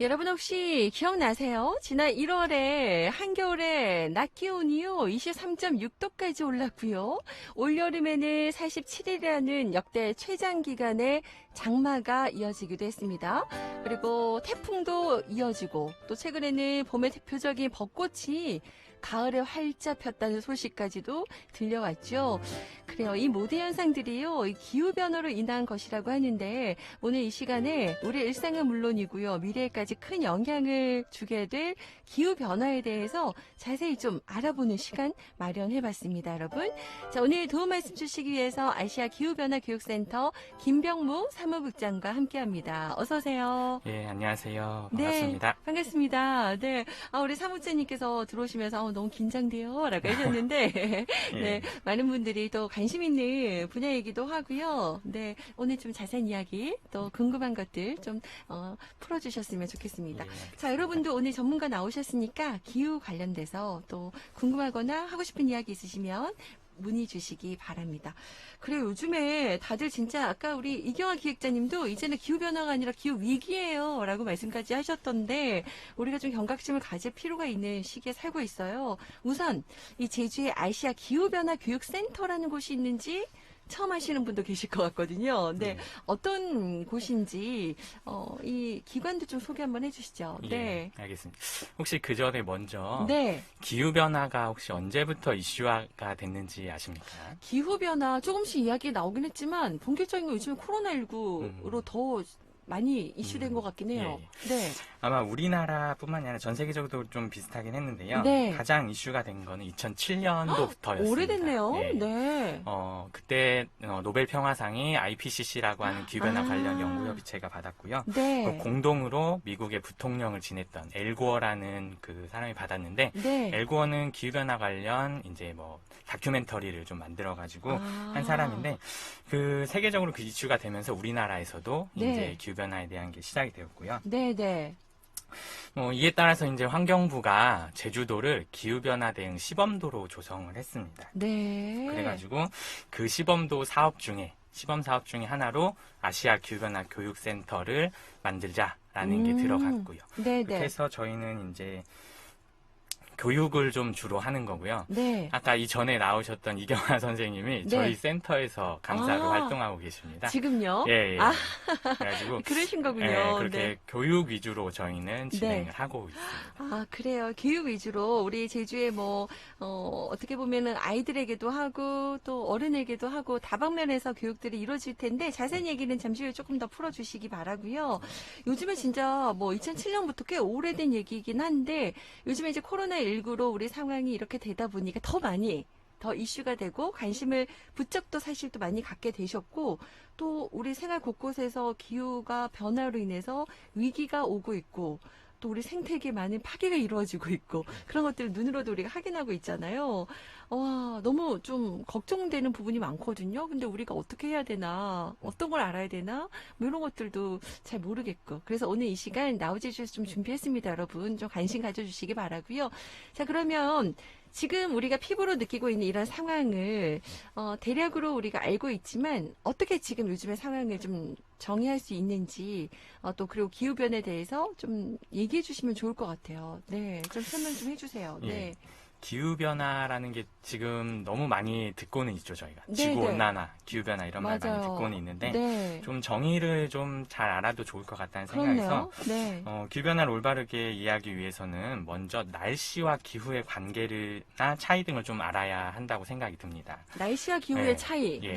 여러분 혹시 기억나세요? 지난 1월에 한겨울에 낮 기온이요 23.6도까지 올랐고요. 올여름에는 47일이라는 역대 최장 기간의 장마가 이어지기도 했습니다. 그리고 태풍도 이어지고 또 최근에는 봄의 대표적인 벚꽃이 가을에 활짝 폈다는 소식까지도 들려왔죠. 그래요. 이 모든 현상들이요, 이 기후변화로 인한 것이라고 하는데, 오늘 이 시간에 우리 일상은 물론이고요, 미래에까지 큰 영향을 주게 될 기후변화에 대해서 자세히 좀 알아보는 시간 마련해봤습니다, 여러분. 자, 오늘 도움 말씀 주시기 위해서 아시아 기후변화 교육센터 김병무 사무국장과 함께합니다. 어서오세요. 예, 안녕하세요. 네, 반갑습니다. 반갑습니다. 네, 우리 사무국장님께서 들어오시면서 너무 긴장돼요 라고 하셨는데 네, 예, 많은 분들이 또 관심 있는 분야이기도 하고요. 네, 오늘 좀 자세한 이야기 또 궁금한 것들 좀 풀어주셨으면 좋겠습니다. 예, 자, 여러분도 오늘 전문가 나오셨으니까 기후 관련돼서 또 궁금하거나 하고 싶은 이야기 있으시면 문의 주시기 바랍니다. 그래요. 요즘에 다들 진짜 아까 우리 이경아 기획자님도 이제는 기후변화가 아니라 기후위기예요 라고 말씀까지 하셨던데 우리가 좀 경각심을 가질 필요가 있는 시기에 살고 있어요. 우선 이 제주에 아시아 기후변화 교육센터라는 곳이 있는지 처음 하시는 분도 계실 것 같거든요. 네, 네. 어떤 곳인지 이 기관도 좀 소개 한번 해주시죠. 예, 네, 알겠습니다. 혹시 그 전에 먼저 네. 기후변화가 혹시 언제부터 이슈화가 됐는지 아십니까? 기후변화 조금씩 이야기 나오긴 했지만 본격적인 건 요즘에 코로나19로 더 많이 이슈된 것 같긴 해요. 예, 예. 네, 아마 우리나라뿐만이 아니라 전 세계적으로 좀 비슷하긴 했는데요. 네. 가장 이슈가 된 거는 2007년도부터였습니다. 오래됐네요. 예. 네. 그때 노벨 평화상이 IPCC라고 하는 기후변화 관련 아, 연구협의체가 받았고요. 네, 공동으로 미국의 부통령을 지냈던 엘고어라는 그 사람이 받았는데, 네. 엘고어는 기후변화 관련 이제 뭐 다큐멘터리를 좀 만들어가지고 한 아, 사람인데, 그 세계적으로 그 이슈가 되면서 우리나라에서도 네. 이제 기후변화에 대한 게 시작이 되었고요. 네, 네. 이에 따라서 이제 환경부가 제주도를 기후변화 대응 시범도로 조성을 했습니다. 네. 그래가지고 그 시범도 사업 중에 시범 사업 중에 하나로 아시아 기후변화 교육센터를 만들자라는 게 들어갔고요. 네, 그렇게 네. 해서 저희는 이제 교육을 좀 주로 하는 거고요. 네. 아까 이전에 나오셨던 이경아 선생님이 네. 저희 센터에서 강사로 아, 활동하고 계십니다. 지금요? 예, 예. 아, 그래가지고 그러신 예, 거군요. 네. 그렇게 교육 위주로 저희는 네. 진행을 하고 있습니다. 아, 그래요. 교육 위주로 우리 제주에 어떻게 보면은 아이들에게도 하고 또 어른에게도 하고 다방면에서 교육들이 이루어질 텐데 자세한 얘기는 잠시 후에 조금 더 풀어주시기 바라고요. 요즘에 진짜 뭐 2007년부터 꽤 오래된 얘기이긴 한데 요즘에 이제 코로나19로 우리 상황이 이렇게 되다 보니까 더 이슈가 되고 관심을 부쩍 또 사실 또 많이 갖게 되셨고 또 우리 생활 곳곳에서 기후가 변화로 인해서 위기가 오고 있고 또 우리 생태계에 많은 파괴가 이루어지고 있고 그런 것들을 눈으로도 우리가 확인하고 있잖아요. 와, 너무 좀 걱정되는 부분이 많거든요. 근데 우리가 어떻게 해야 되나, 어떤 걸 알아야 되나, 뭐 이런 것들도 잘 모르겠고. 그래서 오늘 이 시간 나우지 주셔서 좀 준비했습니다, 여러분. 좀 관심 가져주시기 바라고요. 자, 그러면 지금 우리가 피부로 느끼고 있는 이런 상황을 대략으로 우리가 알고 있지만 어떻게 지금 요즘의 상황을 좀 정의할 수 있는지 또 그리고 기후변에 대해서 좀 얘기해 주시면 좋을 것 같아요. 네, 좀 설명 좀 해주세요. 예. 네, 기후변화라는 게 지금 너무 많이 듣고는 있죠, 저희가. 네, 네, 지구온난화, 기후변화 이런 말 많이 맞아요. 듣고는 있는데, 네, 좀 정의를 좀 잘 알아도 좋을 것 같다는 생각에서, 그렇네요. 네, 기후변화를 올바르게 이해하기 위해서는 먼저 날씨와 기후의 관계나 차이 등을 좀 알아야 한다고 생각이 듭니다. 날씨와 기후의 예, 차이. 예.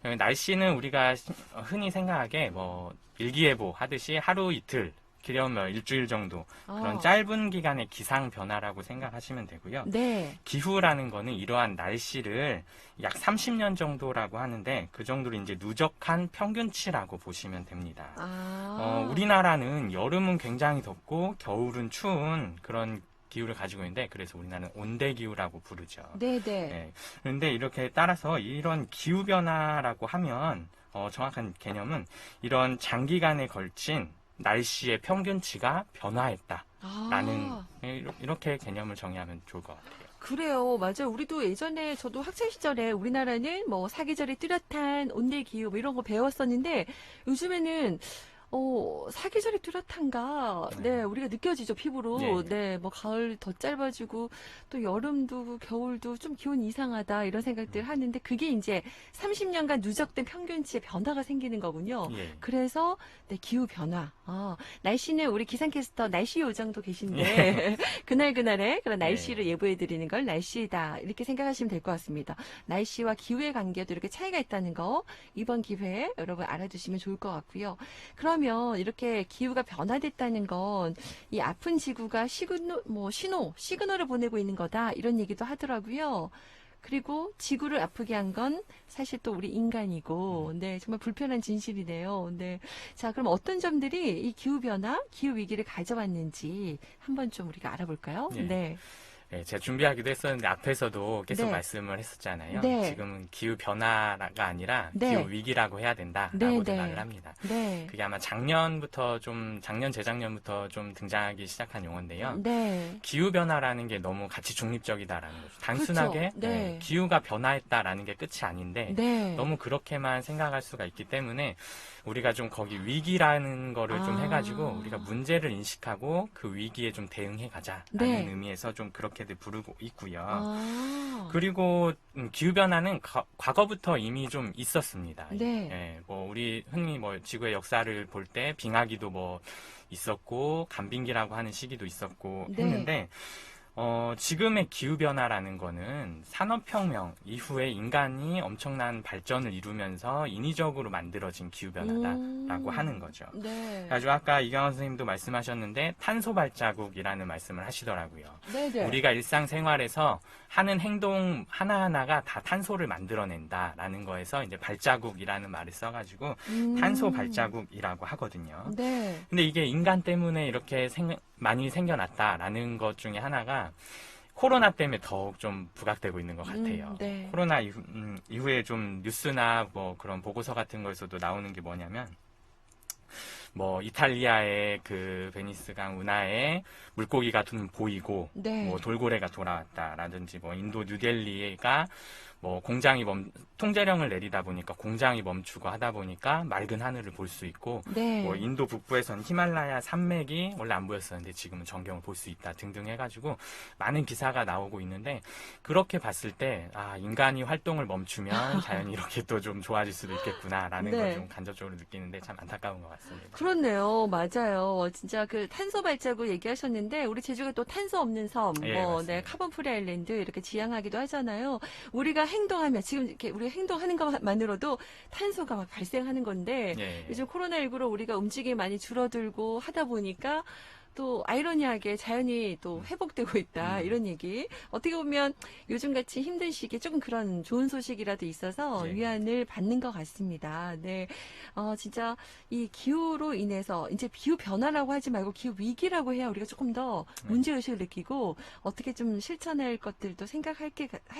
네, 날씨는 우리가 흔히 생각하게 뭐 일기예보 하듯이 하루 이틀, 길면 일주일 정도 그런 어, 짧은 기간의 기상 변화라고 생각하시면 되고요. 네, 기후라는 거는 이러한 날씨를 약 30년 정도라고 하는데 그 정도로 이제 누적한 평균치라고 보시면 됩니다. 아, 우리나라는 여름은 굉장히 덥고 겨울은 추운 그런 기후를 가지고 있는데 그래서 우리나라는 온대기후라고 부르죠. 네, 네. 예. 그런데 이렇게 따라서 이런 기후변화라고 하면 정확한 개념은 이런 장기간에 걸친 날씨의 평균치가 변화했다라는 아, 이렇게 개념을 정의하면 좋을 것 같아요. 그래요. 맞아요. 우리도 예전에 저도 학창 시절에 우리나라는 뭐 사계절이 뚜렷한 온대기후 뭐 이런 거 배웠었는데 요즘에는 사계절이 뚜렷한가? 네, 우리가 느껴지죠, 피부로. 네. 네, 뭐, 가을 더 짧아지고, 또 여름도, 겨울도 좀 기온 이상하다, 이런 생각들 하는데, 그게 이제 30년간 누적된 평균치의 변화가 생기는 거군요. 예. 그래서, 네, 기후 변화. 날씨는 우리 기상캐스터 날씨 요정도 계신데, 그날그날의 그런 날씨를 예보해드리는 걸 날씨다. 이렇게 생각하시면 될 것 같습니다. 날씨와 기후의 관계도 이렇게 차이가 있다는 거, 이번 기회에 여러분 알아두시면 좋을 것 같고요. 그러면 이렇게 기후가 변화됐다는 건 이 아픈 지구가 시그널을 보내고 있는 거다 이런 얘기도 하더라고요. 그리고 지구를 아프게 한 건 사실 또 우리 인간이고, 네, 정말 불편한 진실이네요. 네. 자, 그럼 어떤 점들이 이 기후 변화, 기후 위기를 가져왔는지 한번 좀 우리가 알아볼까요? 예. 네. 네, 제가 준비하기도 했었는데 앞에서도 계속 네. 말씀을 했었잖아요. 네. 지금은 기후 변화가 아니라 네. 기후 위기라고 해야 된다라고 네, 네. 말을 합니다. 네. 그게 아마 작년 재작년부터 좀 등장하기 시작한 용어인데요. 네. 기후 변화라는 게 너무 가치 중립적이다라는 거죠. 단순하게 그렇죠. 네. 기후가 변화했다라는 게 끝이 아닌데 네. 너무 그렇게만 생각할 수가 있기 때문에 우리가 좀 거기 위기라는 거를 좀 해가지고 우리가 문제를 인식하고 그 위기에 좀 대응해 가자라는 네. 의미에서 좀 그렇게들 부르고 있고요. 그리고 그리고 기후변화는 과거부터 이미 좀 있었습니다. 네. 예, 뭐 우리 흔히 뭐 지구의 역사를 볼 때 빙하기도 뭐 있었고 간빙기라고 하는 시기도 있었고 네. 했는데 지금의 기후변화라는 거는 산업혁명 이후에 인간이 엄청난 발전을 이루면서 인위적으로 만들어진 기후변화다라고 하는 거죠. 네. 그래가지고 아까 이경원 선생님도 말씀하셨는데 탄소 발자국이라는 말씀을 하시더라고요. 네네. 우리가 일상생활에서 하는 행동 하나하나가 다 탄소를 만들어낸다라는 거에서 이제 발자국이라는 말을 써가지고 탄소 발자국이라고 하거든요. 네. 근데 이게 인간 때문에 이렇게 많이 생겨났다라는 것 중에 하나가 코로나 때문에 더욱 좀 부각되고 있는 것 같아요. 네. 코로나 이후에 좀 뉴스나 뭐 그런 보고서 같은 거에서도 나오는 게 뭐냐면 뭐 이탈리아의 그 베니스강 운하에 물고기가 좀 보이고 네. 뭐 돌고래가 돌아왔다라든지 뭐 인도 뉴델리가 뭐 통제령을 내리다 보니까 공장이 멈추고 하다 보니까 맑은 하늘을 볼 수 있고 네. 뭐 인도 북부에선 히말라야 산맥이 원래 안 보였었는데 지금은 전경을 볼 수 있다 등등 해가지고 많은 기사가 나오고 있는데 그렇게 봤을 때 인간이 활동을 멈추면 자연이 이렇게 또 좀 좋아질 수도 있겠구나라는 네. 걸 좀 간접적으로 느끼는데 참 안타까운 것 같습니다. 그렇네요. 맞아요. 진짜 그 탄소 발자국 얘기하셨는데 우리 제주가 또 탄소 없는 섬, 예, 네, 맞습니다. 카본 프리 아일랜드 이렇게 지향하기도 하잖아요. 우리가 행동하면 지금 이렇게 우리가 행동하는 것만으로도 탄소가 막 발생하는 건데 예. 요즘 코로나19로 우리가 움직임이 많이 줄어들고 하다 보니까 또 아이러니하게 자연이 또 회복되고 있다 이런 얘기. 어떻게 보면 요즘같이 힘든 시기에 조금 그런 좋은 소식이라도 있어서 네. 위안을 받는 것 같습니다. 네, 진짜 이 기후로 인해서 이제 기후 변화라고 하지 말고 기후 위기라고 해야 우리가 조금 더 문제의식을 느끼고 어떻게 좀 실천할 것들도 생각할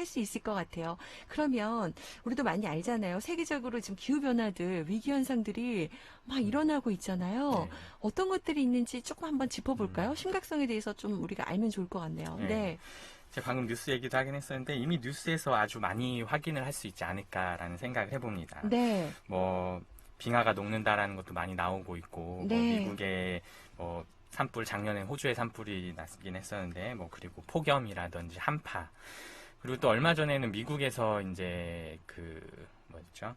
수 있을 것 같아요. 그러면 우리도 많이 알잖아요. 세계적으로 지금 기후 변화들 위기 현상들이 막 일어나고 있잖아요. 네. 어떤 것들이 있는지 조금 한번 짚어볼까요? 심각성에 대해서 좀 우리가 알면 좋을 것 같네요. 네. 네. 제가 방금 뉴스 얘기도 하긴 했었는데 이미 뉴스에서 아주 많이 확인을 할 수 있지 않을까라는 생각을 해봅니다. 네. 뭐 빙하가 녹는다라는 것도 많이 나오고 있고 네. 뭐 미국의 뭐 산불 작년에 호주에 산불이 났긴 했었는데 뭐 그리고 폭염이라든지 한파 그리고 또 얼마 전에는 미국에서 이제 그 뭐였죠?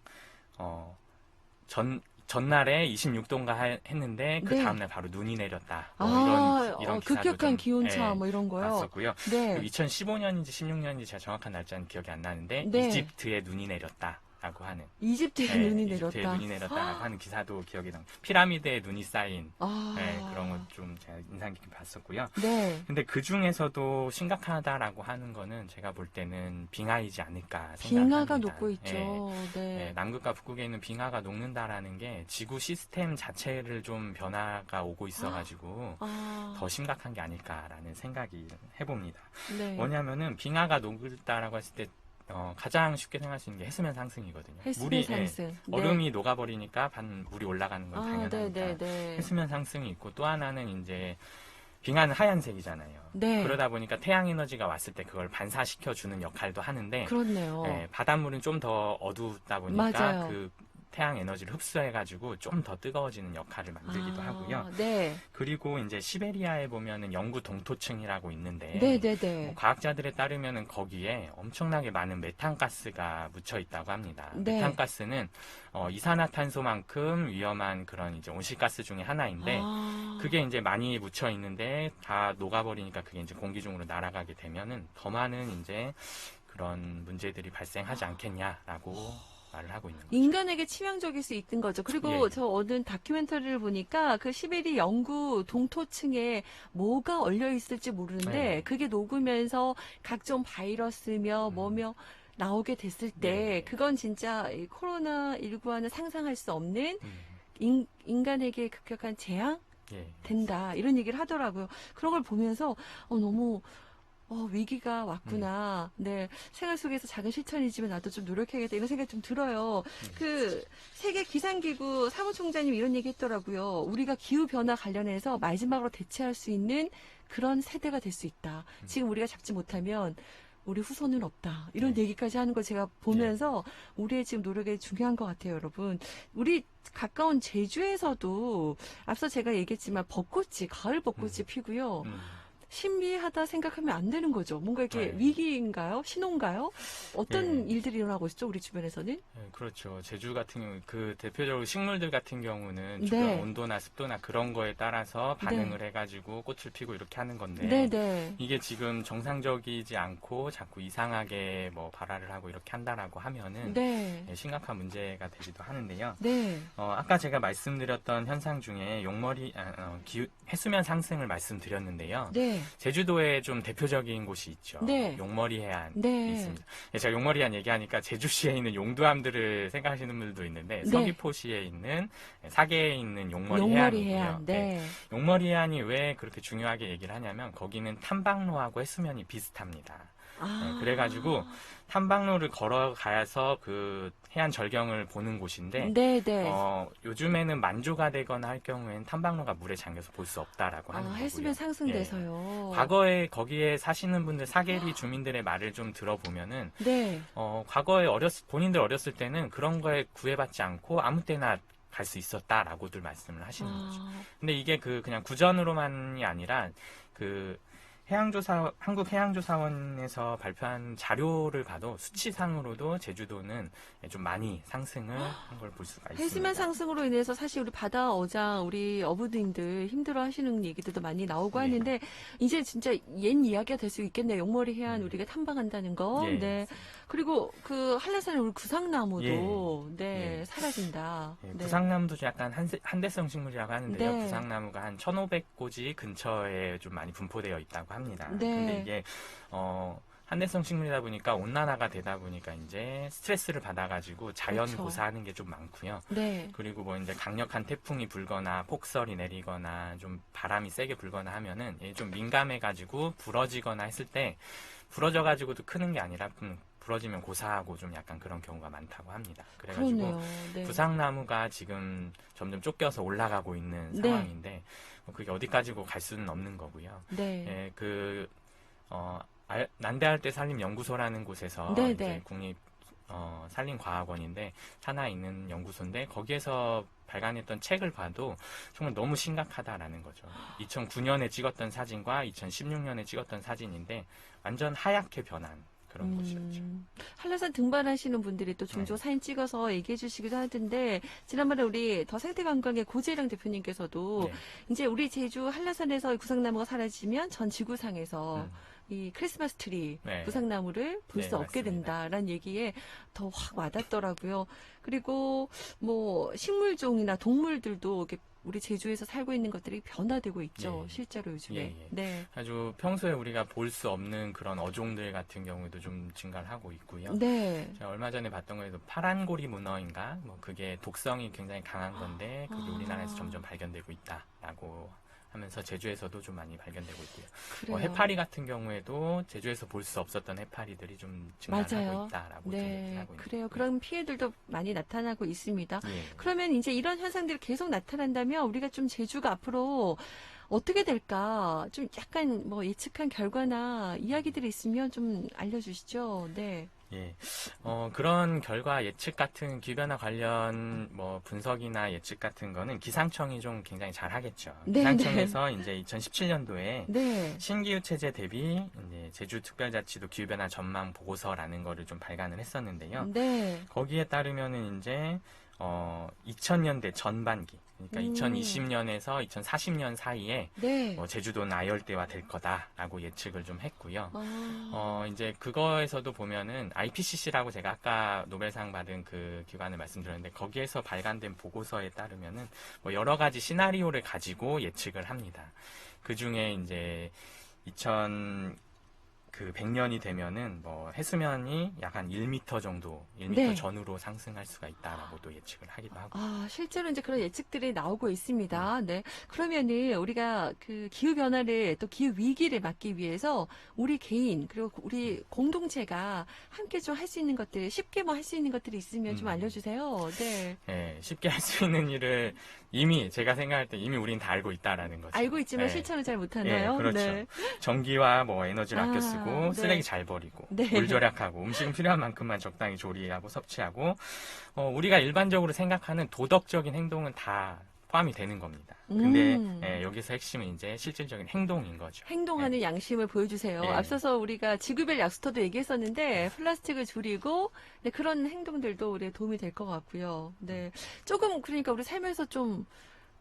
전날에 26도인가 했는데 그 네. 다음날 바로 눈이 내렸다. 뭐 이런 기사도 급격한 좀, 기온차 뭐 이런 거요. 봤었고요. 네. 2015년인지 16년인지 제가 정확한 날짜는 기억이 안 나는데 네. 이집트에 눈이 내렸다라고 하는 이집트에 네, 눈이 이집트에 내렸다. 눈이 내렸다라고 하는 기사도 기억이 납니다. 피라미드에 눈이 쌓인 아. 네, 그런 것 좀 제가 인상 깊게 봤었고요. 네. 근데 그 중에서도 심각하다라고 하는 거는 제가 볼 때는 빙하이지 않을까 생각합니다. 빙하가 녹고 있죠. 네. 네. 네, 남극과 북극에 있는 빙하가 녹는다라는 게 지구 시스템 자체를 좀 변화가 오고 있어가지고 더 심각한 게 아닐까라는 생각이 해봅니다. 네. 뭐냐면은 빙하가 녹을다라고 했을 때 가장 쉽게 생각할 수 있는 게 해수면 상승이거든요. 해수면 상승. 네. 얼음이 녹아버리니까 물이 올라가는 건 당연하니까. 네. 해수면 상승이 있고 또 하나는 이제 빙하는 하얀색이잖아요. 네. 그러다 보니까 태양 에너지가 왔을 때 그걸 반사시켜 주는 역할도 하는데 그렇네요. 바닷물은 좀 더 어둡다 보니까 맞아요. 그 태양 에너지를 흡수해가지고 좀 더 뜨거워지는 역할을 만들기도 하고요. 네. 그리고 이제 시베리아에 보면은 영구 동토층이라고 있는데 네네네. 과학자들에 따르면은 거기에 엄청나게 많은 메탄가스가 묻혀 있다고 합니다. 네. 메탄가스는 이산화탄소만큼 위험한 그런 이제 온실가스 중에 하나인데 그게 이제 많이 묻혀 있는데 다 녹아버리니까 그게 이제 공기 중으로 날아가게 되면은 더 많은 이제 그런 문제들이 발생하지 않겠냐라고 말을 하고 있는 거죠. 인간에게 치명적일 수 있는 거죠. 그리고 예. 저 어느 다큐멘터리를 보니까 그 시베리 영구 동토층에 뭐가 얼려 있을지 모르는데 네. 그게 녹으면서 각종 바이러스며 뭐며 나오게 됐을 때 네. 그건 진짜 이 코로나19와는 상상할 수 없는 음. 인간에게 급격한 재앙 예. 된다 이런 얘기를 하더라고요. 그런 걸 보면서 너무 위기가 왔구나. 네. 생활 속에서 작은 실천이지만 나도 좀 노력해야겠다. 이런 생각이 좀 들어요. 그, 세계 기상기구 사무총장님 이런 얘기 했더라고요. 우리가 기후변화 관련해서 마지막으로 대체할 수 있는 그런 세대가 될 수 있다. 지금 우리가 잡지 못하면 우리 후손은 없다. 이런 네. 얘기까지 하는 걸 제가 보면서 우리의 지금 노력이 중요한 것 같아요, 여러분. 우리 가까운 제주에서도 앞서 제가 얘기했지만 가을 벚꽃이 피고요. 신비하다 생각하면 안 되는 거죠. 뭔가 이렇게 네. 위기인가요? 신호인가요? 어떤 네. 일들이 일어나고 있죠, 우리 주변에서는? 네, 그렇죠. 제주 같은 경우, 그 대표적으로 식물들 같은 경우는 네. 주변 온도나 습도나 그런 거에 따라서 반응을 해가지고 꽃을 피고 이렇게 하는 건데, 네네. 이게 지금 정상적이지 않고 자꾸 이상하게 뭐 발화를 하고 이렇게 한다라고 하면은 네. 네, 심각한 문제가 되기도 하는데요. 네. 아까 제가 말씀드렸던 현상 중에 해수면 상승을 말씀드렸는데요. 네. 제주도에 좀 대표적인 곳이 있죠. 네. 용머리 해안이 네. 있습니다. 제가 용머리 해안 얘기하니까 제주시에 있는 용두암들을 생각하시는 분들도 있는데 네. 서귀포시에 있는 사계에 있는 용머리 용머리 해안이고요. 해안. 네. 용머리 해안이 왜 그렇게 중요하게 얘기를 하냐면 거기는 탐방로하고 해수면이 비슷합니다. 네, 그래가지고 탐방로를 걸어가서 그 해안 절경을 보는 곳인데 네네. 요즘에는 만조가 되거나 할 경우에는 탐방로가 물에 잠겨서 볼 수 없다라고 하는 거고요. 해수면 상승돼서요. 과거에 거기에 사시는 분들 사계리 주민들의 말을 좀 들어보면은 네. 과거에 본인들 어렸을 때는 그런 거에 구애받지 않고 아무 때나 갈 수 있었다라고들 말씀을 하시는 거죠. 근데 이게 그냥 구전으로만이 아니라 그 한국해양조사원에서 발표한 자료를 봐도 수치상으로도 제주도는 좀 많이 상승을 한 걸 볼 수가 있습니다. 해수면 상승으로 인해서 사실 우리 바다 어장, 우리 어부님들 힘들어 하시는 얘기들도 많이 나오고 하는데, 이제 진짜 옛 이야기가 될 수 있겠네요. 용머리 해안 우리가 탐방한다는 거. 예. 네. 그리고 그 한라산에 우리 구상나무도, 예. 사라진다. 예, 네. 구상나무도 약간 한대성 식물이라고 하는데요. 네. 구상나무가 한 1,500고지 근처에 좀 많이 분포되어 있다고 합니다. 네. 근데 이게 한대성 식물이다 보니까 온난화가 되다 보니까 이제 스트레스를 받아가지고 자연 그렇죠. 고사하는 게 좀 많고요. 네. 그리고 뭐 이제 강력한 태풍이 불거나 폭설이 내리거나 좀 바람이 세게 불거나 하면은 좀 민감해가지고 부러지거나 했을 때 부러져가지고도 크는 게 아니라 부러지면 고사하고 좀 약간 그런 경우가 많다고 합니다. 그래가지고 그러네요. 네. 구상나무가 지금 점점 쫓겨서 올라가고 있는 네. 상황인데 그게 어디까지고 갈 수는 없는 거고요. 네. 난대할대 산림연구소라는 곳에서 네, 이제 네. 국립 산림과학원인데 산하에 있는 연구소인데 거기에서 발간했던 책을 봐도 정말 너무 심각하다라는 거죠. 2009년에 찍었던 사진과 2016년에 찍었던 사진인데 완전 하얗게 변한 그런 곳이었죠. 한라산 등반하시는 분들이 또 종종 사진 찍어서 얘기해 주시기도 하던데, 지난번에 우리 더 생태관광의 고재령 대표님께서도 네. 이제 우리 제주 한라산에서 구상나무가 사라지면 전 지구상에서 이 크리스마스 트리 네. 구상나무를 볼 네, 수 없게 맞습니다. 된다라는 얘기에 더 확 와닿더라고요. 그리고 뭐 식물종이나 동물들도 이렇게 우리 제주에서 살고 있는 것들이 변화되고 있죠. 예. 실제로 요즘에. 예. 네. 아주 평소에 우리가 볼 수 없는 그런 어종들 같은 경우에도 좀 증가를 하고 있고요. 네. 제가 얼마 전에 봤던 거에도 파란고리 문어인가? 뭐 그게 독성이 굉장히 강한 건데 그게 우리나라에서 점점 발견되고 있다라고 하면서 제주에서도 좀 많이 발견되고 있고요. 그래요. 해파리 같은 경우에도 제주에서 볼 수 없었던 해파리들이 좀 증가하고 맞아요. 있다라고 좀 네. 얘기를 하고 그래요. 있는 그런 피해들도 많이 나타나고 있습니다. 예. 그러면 이제 이런 현상들이 계속 나타난다면 우리가 좀 제주가 앞으로 어떻게 될까? 좀 약간 뭐 예측한 결과나 이야기들이 있으면 좀 알려주시죠. 네. 예. 그런 결과 예측 같은 기후변화 관련 뭐 분석이나 예측 같은 거는 기상청이 좀 굉장히 잘 하겠죠. 네, 기상청에서 이제 2017년도에 네. 신기후 체제 대비 이제 제주특별자치도 기후변화 전망 보고서라는 거를 좀 발간을 했었는데요. 네. 거기에 따르면은 이제 2000년대 전반기, 그러니까 2020년에서 2040년 사이에 네. 제주도는 아열대화 될 거다라고 예측을 좀 했고요. 아, 이제 그거에서도 보면은 IPCC라고 제가 아까 노벨상 받은 그 기관을 말씀드렸는데 거기에서 발간된 보고서에 따르면은 뭐 여러 가지 시나리오를 가지고 예측을 합니다. 그 중에 이제 100년이 되면은 뭐 해수면이 약 한 1m 정도, 1m 네. 전후로 상승할 수가 있다라고도 예측을 하기도 하고. 실제로 이제 그런 예측들이 나오고 있습니다. 네. 그러면은 우리가 그 기후변화를 또 기후위기를 막기 위해서 우리 개인, 그리고 우리 공동체가 함께 좀 할 수 있는 것들, 쉽게 뭐 할 수 있는 것들이 있으면 좀 알려주세요. 네. 예, 쉽게 할 수 있는 일을 이미 제가 생각할 때 이미 우린 다 알고 있다라는 거죠. 알고 있지만 예. 실천을 잘 예, 못하나요? 그렇죠. 네. 전기와 뭐 에너지를 아껴 아, 쓰고 네. 쓰레기 잘 버리고 네. 물 절약하고 음식은 필요한 만큼만 적당히 조리하고 섭취하고 우리가 일반적으로 생각하는 도덕적인 행동은 다 포함이 되는 겁니다. 근데 예, 여기서 핵심은 이제 실질적인 행동인 거죠. 행동하는 양심을 보여주세요. 예. 앞서서 우리가 지구별 약수터도 얘기했었는데 플라스틱을 줄이고 네, 그런 행동들도 우리의 도움이 될 것 같고요. 네, 조금 그러니까 우리 살면서 좀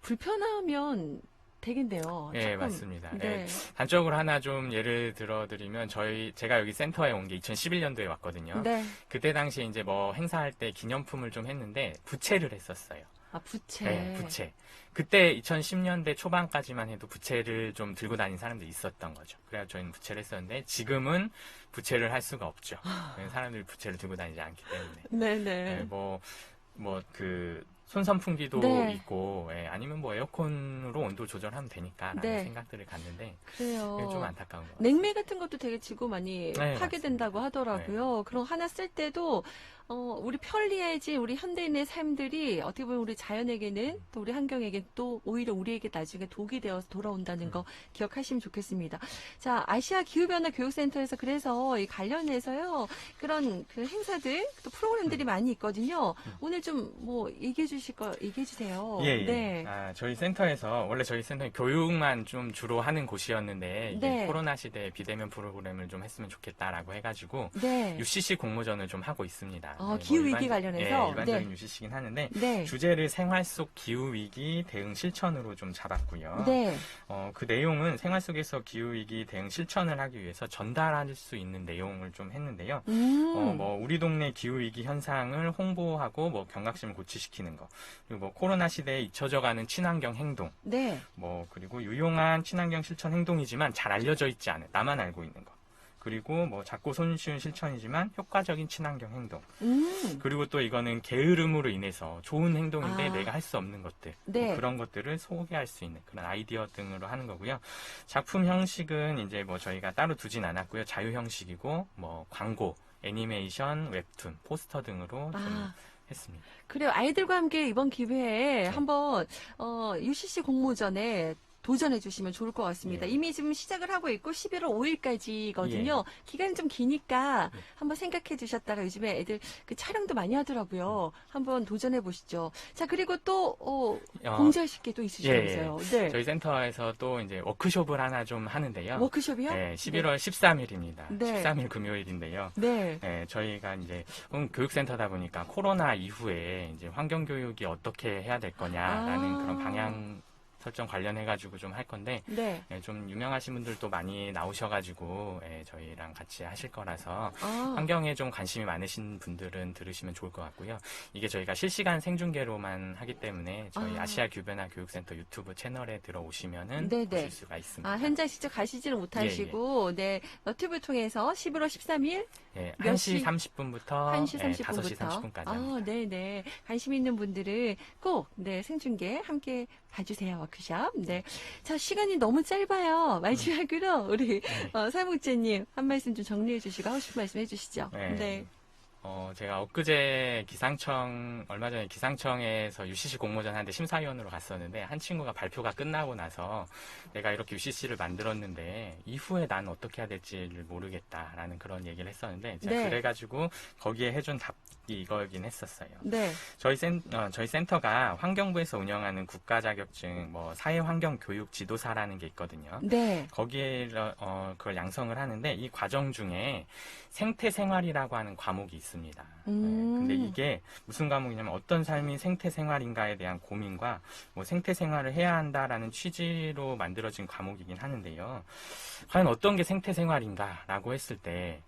불편하면 되겠네요. 예, 조금. 맞습니다. 네. 예, 단적으로 하나 좀 예를 들어드리면 제가 여기 센터에 온 게 2011년도에 왔거든요. 네. 그때 당시에 이제 뭐 행사할 때 기념품을 좀 했는데 부채를 했었어요. 부채. 네, 부채. 그때 2010년대 초반까지만 해도 부채를 좀 들고 다니는 사람들이 있었던 거죠. 그래서 저희는 부채를 했었는데 지금은 부채를 할 수가 없죠. 왜냐면 사람들이 부채를 들고 다니지 않기 때문에. 네네. 손선풍기도 네. 있고, 예, 아니면 뭐 에어컨으로 온도 조절하면 되니까라는 네. 생각들을 갖는데 그래요. 그게 좀 안타까운 것 같아요. 냉매 같은 것도 되게 지구 많이 네, 파괴된다고 하더라고요. 그럼 하나 쓸 때도 우리 편리해진 우리 현대인의 삶들이 어떻게 보면 우리 자연에게는 또 우리 환경에게 또 오히려 우리에게 나중에 독이 되어서 돌아온다는 거 기억하시면 좋겠습니다. 자, 아시아 기후변화 교육센터에서 그래서 이 관련해서요 그런 그 행사들 또 프로그램들이 많이 있거든요. 오늘 좀 뭐 얘기해 주세요. 예, 예. 네. 저희 센터에서, 원래 저희 센터는 교육만 좀 주로 하는 곳이었는데, 이게 네. 코로나 시대에 비대면 프로그램을 좀 했으면 좋겠다라고 해가지고, 네. UCC 공모전을 좀 하고 있습니다. 기후위기 관련해서? 예, 일반적인 네. UCC긴 하는데, 네. 주제를 생활 속 기후위기 대응 실천으로 좀 잡았고요. 네. 그 내용은 생활 속에서 기후위기 대응 실천을 하기 위해서 전달할 수 있는 내용을 좀 했는데요. 우리 동네 기후위기 현상을 홍보하고 뭐 경각심을 고취시키는 거, 그리고 뭐 코로나 시대에 잊혀져가는 친환경 행동, 네. 그리고 유용한 친환경 실천 행동이지만 잘 알려져 있지 않은, 나만 알고 있는 거. 그리고 뭐 작고 손쉬운 실천이지만 효과적인 친환경 행동. 그리고 또 이거는 게으름으로 인해서 좋은 행동인데 내가 할 수 없는 것들. 네. 그런 것들을 소개할 수 있는 그런 아이디어 등으로 하는 거고요. 작품 형식은 이제 뭐 저희가 따로 두진 않았고요. 자유 형식이고 뭐 광고, 애니메이션, 웹툰, 포스터 등으로 좀 했습니다. 그래요. 아이들과 함께 이번 기회에 한번 UCC 공모전에 도전해 주시면 좋을 것 같습니다. 예. 이미 지금 시작을 하고 있고 11월 5일까지거든요. 기간이 좀 기니까 한번 생각해 주셨다가 요즘에 애들 그 촬영도 많이 하더라고요. 한번 도전해 보시죠. 자, 그리고 또 공지하실 게 또 있으시면서요. 네. 저희 센터에서 또 이제 워크숍을 하나 좀 하는데요. 워크숍이요? 네, 11월 13일입니다. 네. 13일 금요일인데요. 네. 네, 저희가 이제 교육센터다 보니까 코로나 이후에 이제 환경교육이 어떻게 해야 될 거냐라는 그런 방향 설정 관련해가지고 좀 할 건데, 네. 좀 유명하신 분들도 많이 나오셔가지고, 저희랑 같이 하실 거라서, 아. 환경에 좀 관심이 많으신 분들은 들으시면 좋을 것 같고요. 이게 저희가 실시간 생중계로만 하기 때문에, 저희 아시아 기후변화 교육센터 유튜브 채널에 들어오시면은 네네. 보실 수가 있습니다. 현장 직접 가시지는 못하시고, 네. 너튜브 통해서 11월 13일, 예, 몇 1시 시? 30분부터 1시 30분부터. 5시 30분까지 합니다. 네네. 관심 있는 분들은 꼭, 네, 생중계 함께 봐주세요, 워크숍. 네. 자, 시간이 너무 짧아요. 마지막으로, 우리, 사무국장님, 한 말씀 좀 정리해 주시고 하고 싶은 말씀 해 주시죠. 네. 제가 엊그제 얼마 전에 기상청에서 UCC 공모전 하는데 심사위원으로 갔었는데, 한 친구가 발표가 끝나고 나서 내가 이렇게 UCC를 만들었는데 이후에 난 어떻게 해야 될지를 모르겠다라는 그런 얘기를 했었는데, 제가 네. 그래가지고 거기에 해준 답이 이거긴 했었어요. 네. 저희 센터가 환경부에서 운영하는 국가 자격증 사회환경교육 지도사라는 게 있거든요. 네. 거기에 그걸 양성을 하는데, 이 과정 중에 생태생활이라고 하는 과목이 있습니다. 네, 근데 이게 무슨 과목이냐면, 어떤 삶이 생태생활인가에 대한 고민과 생태생활을 해야 한다라는 취지로 만들어진 과목이긴 하는데요. 과연 어떤 게 생태생활인가라고 했을 때,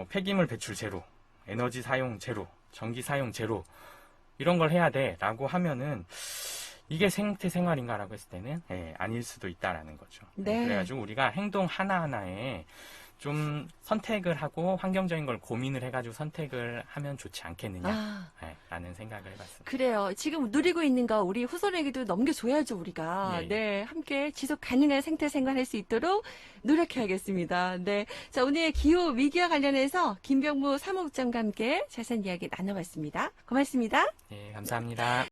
폐기물 배출 제로, 에너지 사용 제로, 전기 사용 제로, 이런 걸 해야 돼라고 하면은 이게 생태 생활인가라고 했을 때는 아닐 수도 있다라는 거죠. 네. 그래가지고 우리가 행동 하나하나에 좀 선택을 하고 환경적인 걸 고민을 해가지고 선택을 하면 좋지 않겠느냐 라는 생각을 해봤습니다. 그래요. 지금 누리고 있는 거 우리 후손에게도 넘겨줘야죠, 우리가. 예. 네, 함께 지속 가능한 생태 생활할 수 있도록 노력해야겠습니다. 네. 자, 오늘 기후 위기와 관련해서 김병무 사무국장과 함께 자세한 이야기 나눠봤습니다. 고맙습니다. 예, 감사합니다.